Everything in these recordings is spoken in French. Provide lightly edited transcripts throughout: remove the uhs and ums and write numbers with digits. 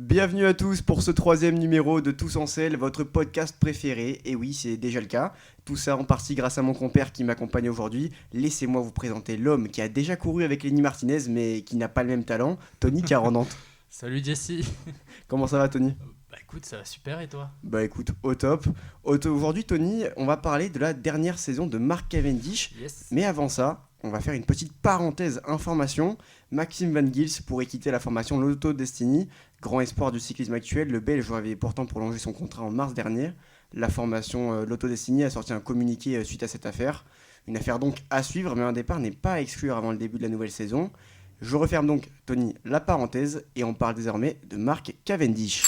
Bienvenue à tous pour ce 3e numéro de Tous en Selle, votre podcast préféré. Et oui, c'est déjà le cas. Tout ça en partie grâce à mon compère qui m'accompagne aujourd'hui. Laissez-moi vous présenter l'homme qui a déjà couru avec Lenny Martinez mais qui n'a pas le même talent, Tony Carandante. Salut Jessie. Comment ça va, Tony ? Bah écoute, ça va super et toi ? Bah écoute, au top. Aujourd'hui, Tony, on va parler de la dernière saison de Mark Cavendish. Yes. Mais avant ça, on va faire une petite parenthèse information. Maxime Van Gils pourrait quitter la formation Lotto Destiny. Grand espoir du cyclisme actuel, le Belge avait pourtant prolongé son contrat en mars dernier. La formation Lotto Destiny a sorti un communiqué suite à cette affaire. Une affaire donc à suivre, mais un départ n'est pas à exclure avant le début de la nouvelle saison. Je referme donc, Tony, la parenthèse et on parle désormais de Mark Cavendish.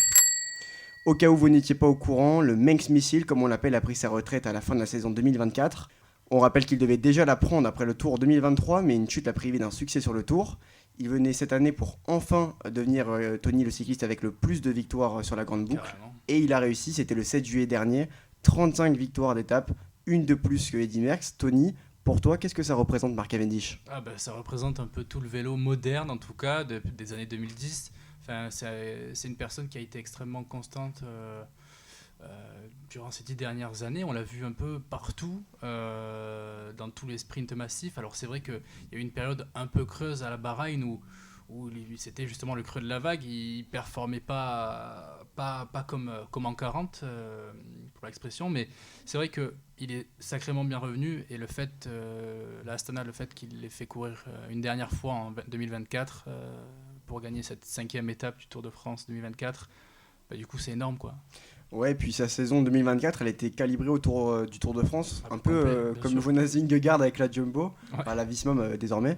Au cas où vous n'étiez pas au courant, le Manx Missile, comme on l'appelle, a pris sa retraite à la fin de la saison 2024. On rappelle qu'il devait déjà la prendre après le Tour 2023, mais une chute l'a privé d'un succès sur le Tour. Il venait cette année pour enfin devenir Tony le cycliste avec le plus de victoires sur la grande boucle. Carrément. Et il a réussi, c'était le 7 juillet dernier, 35 victoires d'étape, une de plus que Eddy Merckx. Tony, pour toi, qu'est-ce que ça représente Mark Cavendish ? Ça représente un peu tout le vélo moderne en tout cas des années 2010. Enfin, c'est une personne qui a été extrêmement constante durant ces 10 dernières années. On l'a vu un peu partout, dans tous les sprints massifs. Alors c'est vrai qu'il y a eu une période un peu creuse à la Bahreïn où c'était justement le creux de la vague. Il performait pas comme en 40, pour l'expression, mais c'est vrai qu'il est sacrément bien revenu et le fait, la Astana, le fait qu'il l'ait fait courir une dernière fois en 2024 pour gagner cette 5e étape du Tour de France 2024, du coup c'est énorme quoi. Ouais, puis sa saison 2024, elle était calibrée autour du Tour de France, un peu Complet, bien comme sûr. Jonas Vingegaard avec la Jumbo, Ouais. enfin la Visma désormais.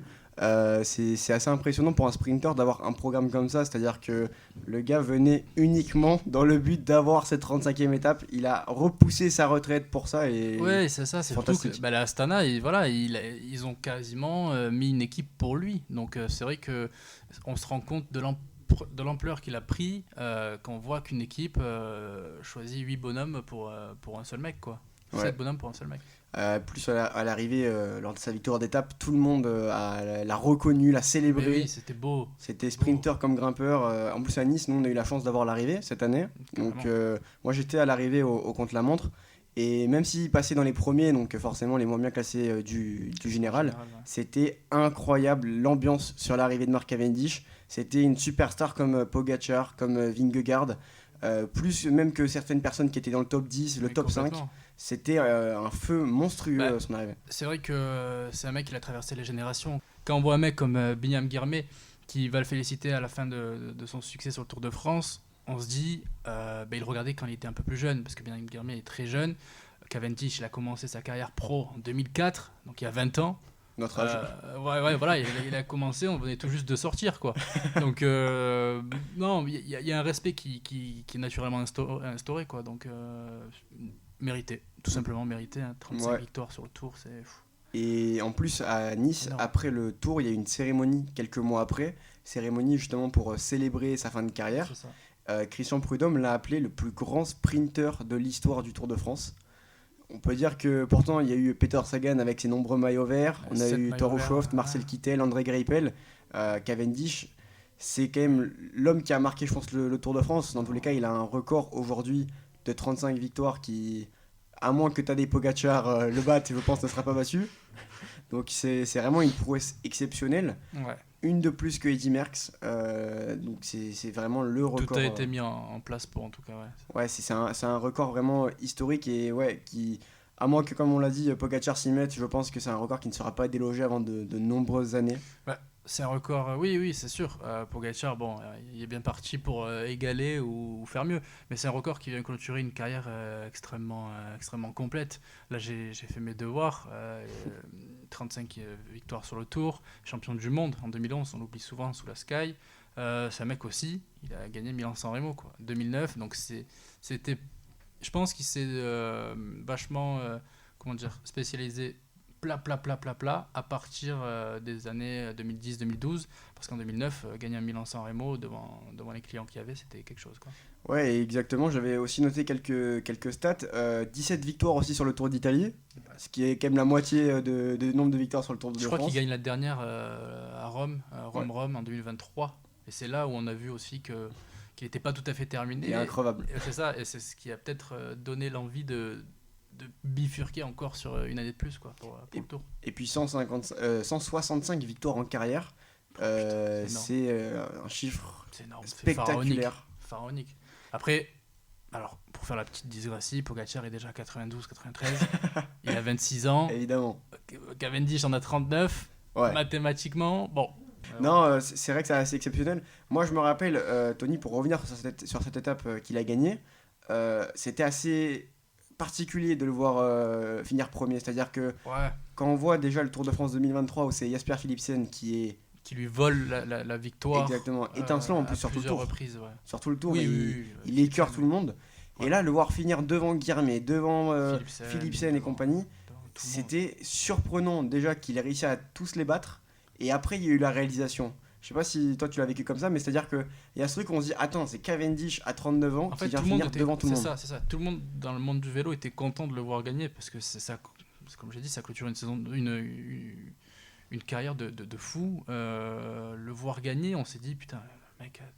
C'est assez impressionnant pour un sprinter d'avoir un programme comme ça, c'est-à-dire que le gars venait uniquement dans le but d'avoir cette 35e étape. Il a repoussé sa retraite pour ça et Ouais, c'est ça, c'est surtout fantastique. que la Astana, ils ont quasiment mis une équipe pour lui. Donc c'est vrai que on se rend compte de l'ampleur qu'il a pris quand on voit qu'une équipe choisit 8 bonhommes pour un seul mec, quoi. Ouais. 7 bonhommes pour un seul mec. Plus à l'arrivée, lors de sa victoire d'étape, tout le monde l'a reconnu, l'a Mais célébré. oui, c'était beau. C'était sprinter comme grimpeur. En plus, à Nice, nous, on a eu la chance d'avoir l'arrivée cette année. Donc, Carrément. moi, j'étais à l'arrivée au contre-la-montre. Et même s'il passait dans les premiers, donc forcément les moins bien classés du général, Ouais. c'était incroyable l'ambiance sur l'arrivée de Mark Cavendish. C'était une superstar comme Pogacar, comme Vingegaard, plus même que certaines personnes qui étaient dans le top 10, le Mais top 5. complètement. C'était un feu monstrueux Bah, son arrivée. C'est vrai que c'est un mec qui a traversé les générations. Quand on voit un mec comme Binyam Guermé qui va le féliciter à la fin de son succès sur le Tour de France, on se dit, il le regardait quand il était un peu plus jeune, parce que Binyam Guermé est très jeune. Cavendish, il a commencé sa carrière pro en 2004, donc il y a 20 ans. Notre âge. Ouais, voilà, il a commencé, on venait tout juste de sortir, quoi. Donc, non, il y a un respect qui est naturellement instauré, quoi. Donc, mérité, tout simplement mérité. 35 Ouais. victoires sur le Tour, c'est fou. Et en plus, à Nice, Énorme. après le Tour, il y a eu une cérémonie quelques mois après. Cérémonie justement pour célébrer sa fin de carrière. C'est ça. Christian Prudhomme l'a appelé le plus grand sprinter de l'histoire du Tour de France. On peut dire que pourtant il y a eu Peter Sagan avec ses nombreux maillots verts, on a 7 eu maillots Thor verts, Hushovd, Marcel Kittel, André Greipel, Cavendish. C'est quand même l'homme qui a marqué, je pense, le Tour de France. Dans tous les cas, il a un record aujourd'hui de 35 victoires qui, à moins que Tadej Pogacar le batte, je pense, ne sera pas battu. Donc c'est vraiment une prouesse exceptionnelle. Ouais. Une de plus que Eddy Merckx. Donc c'est vraiment le record. Tout a été mis en place pour, en tout cas, ouais. Ouais, c'est un record vraiment historique et ouais, qui, à moins que, comme on l'a dit, Pogacar s'y mette, je pense que c'est un record qui ne sera pas délogé avant de nombreuses années. C'est un record, oui, c'est sûr. Pogacar, bon, il est bien parti pour égaler ou faire mieux. Mais c'est un record qui vient clôturer une carrière extrêmement complète. Là, j'ai fait mes devoirs. 35 victoires sur le Tour, champion du monde en 2011, on l'oublie souvent, sous la Sky. C'est un mec aussi, il a gagné Milan-San Remo, quoi. 2009, donc c'était... Je pense qu'il s'est vachement, spécialisé plat à partir des années 2010-2012, parce qu'en 2009, gagner un Milan-San Remo devant les clients qu'il y avait, c'était quelque chose, quoi. Ouais, exactement. J'avais aussi noté quelques stats. 17 victoires aussi sur le Tour d'Italie, ce qui est quand même la moitié de nombre de victoires sur le Tour de Je crois France. qu'il gagne la dernière à Rome, Ouais. Rome en 2023. Et c'est là où on a vu aussi que qu'il n'était pas tout à fait terminé. Il est increvable. Et c'est ça, et c'est ce qui a peut-être donné l'envie de bifurquer encore sur une année de plus quoi, pour le tour. Et puis 165 victoires en carrière, c'est un chiffre spectaculaire. C'est pharaonique. Après, alors, pour faire la petite digression, Pogacar est déjà à 92-93, il a 26 ans. Évidemment. Cavendish en a 39, mathématiquement, bon. Non, c'est vrai que c'est assez exceptionnel. Moi, je me rappelle, Tony, pour revenir sur cette étape qu'il a gagnée, c'était assez particulier de le voir finir premier. C'est-à-dire que quand on voit déjà le Tour de France 2023 où c'est Jasper Philipsen qui lui vole la victoire. Exactement, étincelant en plus sur tout le tour. Reprises, sur tout le tour, il écœure tout le monde. Et là, le voir finir devant Guilhermet, devant Philipsen et compagnie, c'était surprenant déjà qu'il ait réussi à tous les battre. Et après, il y a eu la réalisation. Je sais pas si toi tu l'as vécu comme ça, mais c'est-à-dire qu'il y a ce truc où on se dit attends, c'est Cavendish à 39 ans qui vient finir devant tout le monde. C'est ça. Tout le monde dans le monde du vélo était content de le voir gagner parce que comme j'ai dit, ça clôture une saison, une carrière de fou. Le voir gagner, on s'est dit putain, le mec a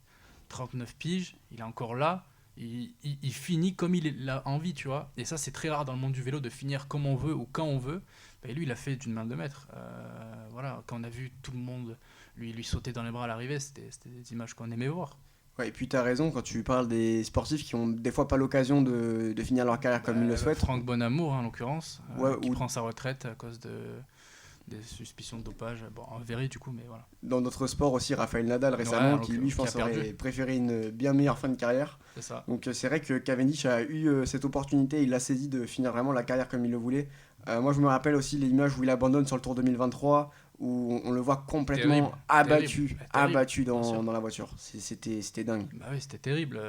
39 piges, il est encore là. Il finit comme il a envie, tu vois. Et ça, c'est très rare dans le monde du vélo de finir comme on veut ou quand on veut. Et lui, il a fait d'une main de maître. Voilà, quand on a vu tout le monde lui sauter dans les bras à l'arrivée, c'était des images qu'on aimait voir. Ouais, et puis tu as raison quand tu parles des sportifs qui ont des fois pas l'occasion de finir leur carrière comme ils le souhaitent. Franck Bonamour, en l'occurrence, qui prend sa retraite à cause des suspicions de dopage, avérées du coup, mais voilà. Dans notre sport aussi, Rafael Nadal récemment, qui lui, je pense, aurait préféré une bien meilleure fin de carrière. C'est ça. Donc c'est vrai que Cavendish a eu cette opportunité, il l'a saisi de finir vraiment la carrière comme il le voulait. Moi, je me rappelle aussi l'image où il abandonne sur le Tour 2023, où on le voit complètement abattu dans la voiture. C'était dingue. Bah oui, c'était terrible.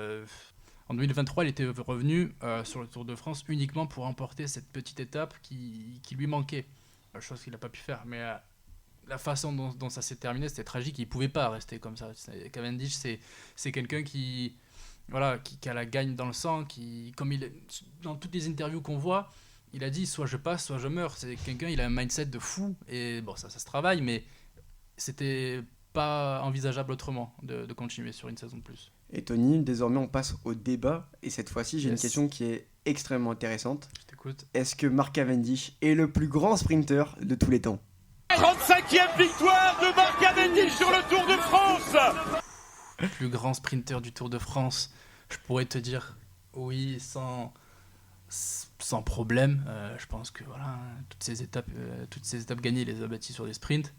En 2023, il était revenu sur le Tour de France uniquement pour remporter cette petite étape qui lui manquait. Chose qu'il n'a pas pu faire, mais la façon dont ça s'est terminé, c'était tragique. Il ne pouvait pas rester comme ça. Cavendish, c'est quelqu'un qui a la gagne dans le sang, dans toutes les interviews qu'on voit, il a dit soit je passe, soit je meurs. C'est quelqu'un, il a un mindset de fou, et bon, ça se travaille, mais c'était pas envisageable autrement de continuer sur une saison de plus. Et Tony, désormais on passe au débat, et cette fois-ci j'ai une question qui est extrêmement intéressante. Je t'écoute. Est-ce que Mark Cavendish est le plus grand sprinter de tous les temps ? 35e victoire de Mark Cavendish sur le Tour de France. Le plus grand sprinter du Tour de France, je pourrais te dire oui sans problème. Je pense que voilà, toutes ces étapes gagnées, il les a bâties sur des sprints.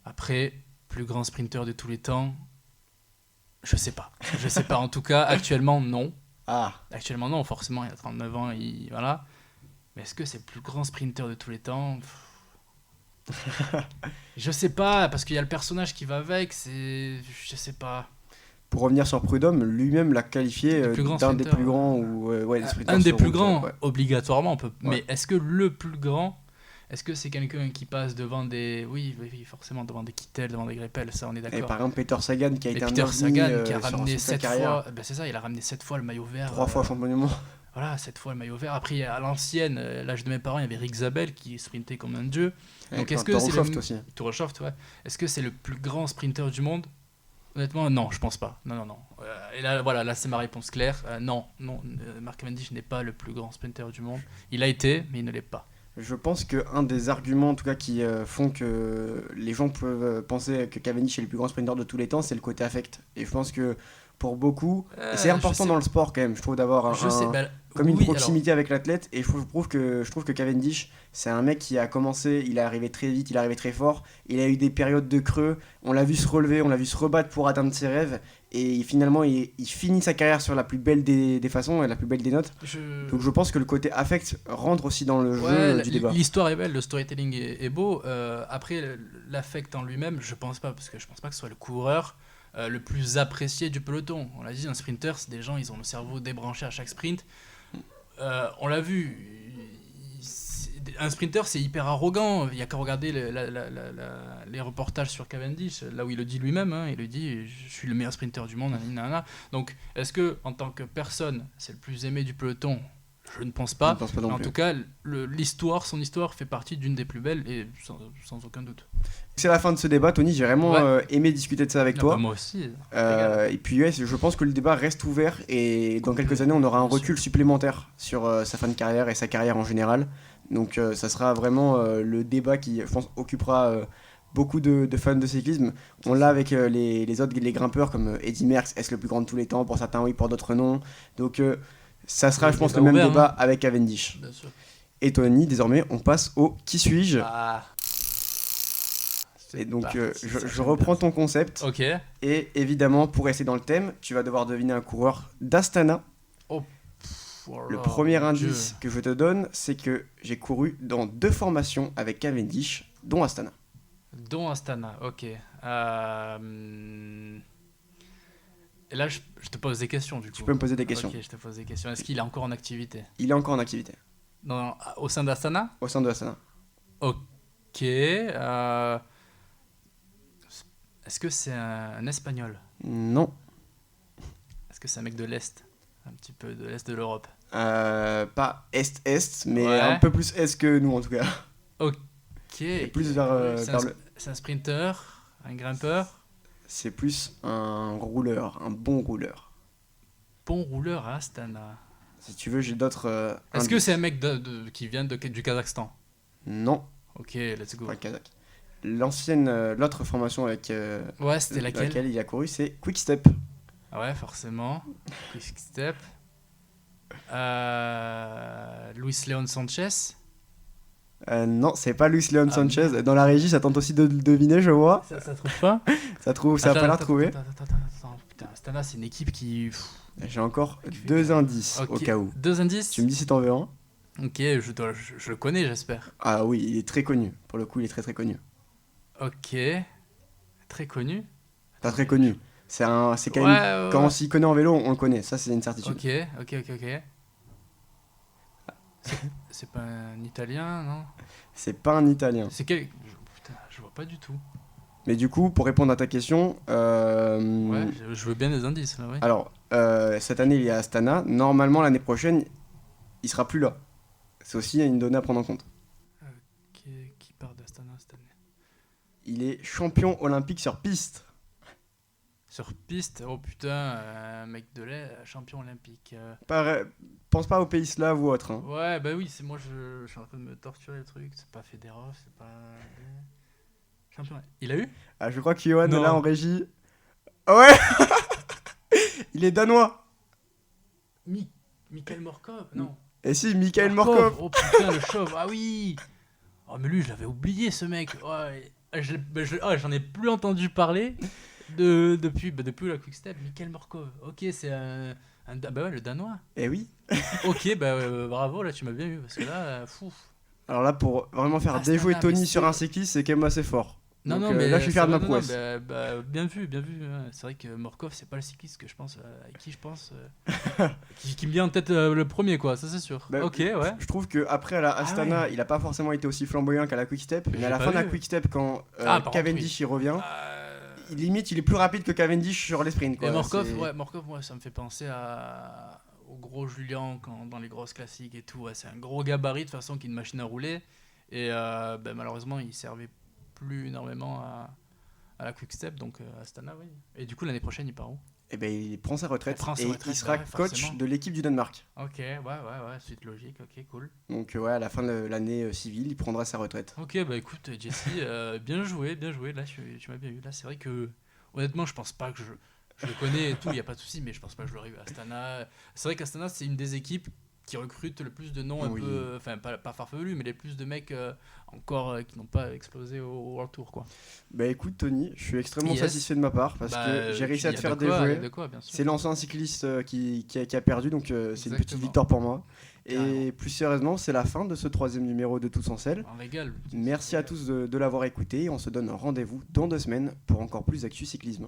Après, plus grand sprinter de tous les temps, je sais pas. En tout cas, actuellement, non. Actuellement, non. Forcément, il a 39 ans, voilà. Mais est-ce que c'est le plus grand sprinter de tous les temps ? Je sais pas, parce qu'il y a le personnage qui va avec. Je sais pas. Pour revenir sur Prudhomme, lui-même l'a qualifié d'un des plus grands un des plus grands, obligatoirement. Mais est-ce que le plus grand, est-ce que c'est quelqu'un qui passe devant des... Oui, forcément, devant des Kittel, devant des Greipel, ça on est d'accord. Et par exemple, Peter Sagan qui a été Peter Sagan qui a sur ramené sa 7 carrière. fois... c'est ça, il a ramené 7 fois le maillot vert. 3 fois champion du monde. Voilà, 7 fois le maillot vert. Après, à l'ancienne, l'âge de mes parents, il y avait Rick Zabel qui sprintait comme un dieu. Donc est-ce que c'est Touroshoft, ouais. Est-ce que c'est le plus grand sprinter du monde ? Honnêtement, non, je pense pas. Non. Et là, voilà, là c'est ma réponse claire. Non, Mark Cavendish n'est pas le plus grand sprinter du monde. Il a été, mais il ne l'est pas. Je pense qu'un des arguments en tout cas qui font que les gens peuvent penser que Cavendish est le plus grand sprinter de tous les temps, c'est le côté affect. Et je pense que pour beaucoup, et c'est important dans le sport quand même, je trouve, d'avoir une proximité avec l'athlète. Et je trouve que Cavendish, c'est un mec qui a commencé, il est arrivé très vite, il est arrivé très fort, il a eu des périodes de creux, on l'a vu se relever, on l'a vu se rebattre pour atteindre ses rêves, et finalement il finit sa carrière sur la plus belle des façons et la plus belle des notes. Donc je pense que le côté affect rentre aussi dans le jeu du débat. L'histoire est belle, le storytelling est beau. Après, l'affect en lui-même, je pense pas, parce que je pense pas que ce soit le coureur le plus apprécié du peloton. On l'a dit, un sprinter, c'est des gens, ils ont le cerveau débranché à chaque sprint. On l'a vu, un sprinter, c'est hyper arrogant. Il n'y a qu'à regarder les reportages sur Cavendish, là où il le dit lui-même. Il le dit, je suis le meilleur sprinter du monde. Donc, est-ce que en tant que personne, c'est le plus aimé du peloton ? Je ne pense Je pas. ne pense pas non Mais en plus. tout cas, son histoire fait partie d'une des plus belles et sans aucun doute. C'est la fin de ce débat, Tony. J'ai vraiment Ouais. aimé discuter de ça avec Ah toi. bah, moi aussi. Et puis ouais, je pense que le débat reste ouvert et dans quelques années on aura un Bien recul supplémentaire sur sa fin de carrière et sa carrière en général. Donc ça sera vraiment le débat qui, je pense, occupera beaucoup de fans de cyclisme. On l'a avec les autres, les grimpeurs comme Eddy Merckx, est-ce le plus grand de tous les temps? Pour certains oui, pour d'autres non. Donc ça sera, Le je pense, le débat même ouvert, débat hein. avec Cavendish. Bien sûr. Et Tony, désormais on passe au qui suis-je? Ah. Et donc parti, ça, je j'aime reprends bien. ton concept. Ok. Et évidemment, pour rester dans le thème, tu vas devoir deviner un coureur d'Astana. Le Oh, premier mon indice Dieu. que je te donne, c'est que j'ai couru dans 2 formations avec Cavendish, dont Astana. Dont Astana, ok. Et là, je te pose des questions du coup. Tu peux me poser des questions. Ok, je te pose des questions. Est-ce qu'il est encore en activité Il est encore en activité au sein d'Astana? au sein de Astana. Ok. Est-ce que c'est un Espagnol? Non. Est-ce que c'est un mec de l'Est? Un petit peu de l'Est de l'Europe? Pas Est-Est, mais Ouais. un peu plus Est que nous en tout cas. Ok. Et plus vers, C'est vers un, le... c'est un sprinter? Un grimpeur? C'est plus un rouleur, un bon rouleur. Bon rouleur à Astana. Si tu veux, j'ai d'autres Est-ce que indices. c'est un mec qui vient du Kazakhstan? Non, Ok, let's go. pas Kazakh. L'autre formation avec Ouais, c'était laquelle? il a couru, c'est Quick-Step. Ah ouais, forcément. Quick step. Luis Leon Sanchez. Non, c'est pas Luis Leon Ah, Sanchez. merde. Dans la régie, ça tente aussi de le deviner, je vois. Ça trouve pas? Ça a pas l'air trouvé. Attends. Putain, Astana, c'est une équipe qui. J'ai encore 2 indices Ok, au cas où. 2 indices. Tu me dis si t'en veux un. Ok, je le connais, j'espère. Ah oui, il est très connu. Pour le coup, il est très très connu. Ok. Très connu. Pas très connu. C'est quand Ouais, même... ouais, Quand ouais. on s'y connaît en vélo, on le connaît. Ça, c'est une certitude. Ok. C'est pas un Italien, non? C'est pas un Italien. C'est quel. Putain, je vois pas du tout. Mais du coup, pour répondre à ta question, Ouais, je veux bien des indices, là, ouais. alors, cette année, il est à Astana. Normalement, l'année prochaine, il sera plus là. C'est aussi une donnée à prendre en compte. Qui part d'Astana cette année? Il est champion olympique sur piste. Sur piste, oh putain, un mec de lait, champion olympique. Pense pas aux pays slaves ou autres. Hein. Ouais, bah oui, c'est moi, je suis en train de me torturer le truc. C'est pas Federov, c'est pas. Champion. Il a eu? Ah, je crois que Johan est Non. là en régie. Ouais. Il est danois. Michael Morkov? Non. Et si, Mikhail Morkov. Oh putain, le chauve, ah oui! Oh, mais lui, je l'avais oublié, ce mec. Ouais, j'en ai plus entendu parler depuis la Quick-Step. Michael Morkov. Ok, c'est bah ouais, le Danois. Eh oui. Ok, bah bravo, là, tu m'as bien eu. Parce que là, fou. Alors là, pour vraiment faire Astana, déjouer Tony mais sur c'est- un cycliste, c'est quand même assez fort. Non, Donc, non, mais. là, je suis fier de ma non, prouesse. bien vu. Ouais. C'est vrai que Morkov, c'est pas le cycliste que je pense, avec qui je pense. Qui me vient en tête le premier, quoi, ça c'est sûr. Bah, Ok, ouais. Je trouve qu'après à la Astana, ouais. il a pas forcément été aussi flamboyant qu'à la Quick-Step. Mais J'ai à la pas fin de la vu. Quick-Step, quand Par contre, Cavendish y revient, Euh, limite, il est plus rapide que Cavendish sur les sprints. Quoi. Et Morkov, C'est- Morkov, ça me fait penser au gros Julien dans les grosses classiques et tout. Ouais, c'est un gros gabarit de toute façon qui est une machine à rouler. Et malheureusement, il servait plus énormément à la Quick Step, donc Astana, oui. Et du coup, l'année prochaine, il part où? Eh ben, il prend sa retraite Il prend sa et retraite, il sera bah ouais, coach forcément. de l'équipe du Danemark. Ok, ouais, suite logique, ok, cool. Donc ouais, à la fin de l'année civile, il prendra sa retraite. Ok, bah écoute, Jesse, bien joué. Là, tu m'as bien eu. Là, c'est vrai que, honnêtement, je pense pas que je le connais et tout, il n'y a pas de souci, mais je pense pas que je l'aurais eu à Astana. C'est vrai qu'Astana, c'est une des équipes qui recrute le plus de noms un Oui. peu, enfin pas farfelus, mais les plus de mecs encore qui n'ont pas explosé au World Tour, quoi. Bah écoute Tony, je suis extrêmement Yes. satisfait de ma part parce que j'ai réussi à te faire Il y a déjouer. de quoi, bien sûr. C'est l'ancien cycliste qui a perdu, donc c'est une petite Exactement. victoire pour moi. Et Carrément. plus sérieusement, c'est la fin de ce 3e numéro de Tous en selle. Un régal. Merci à tous de l'avoir écouté et on se donne rendez-vous dans 2 semaines pour encore plus d'actu cyclisme.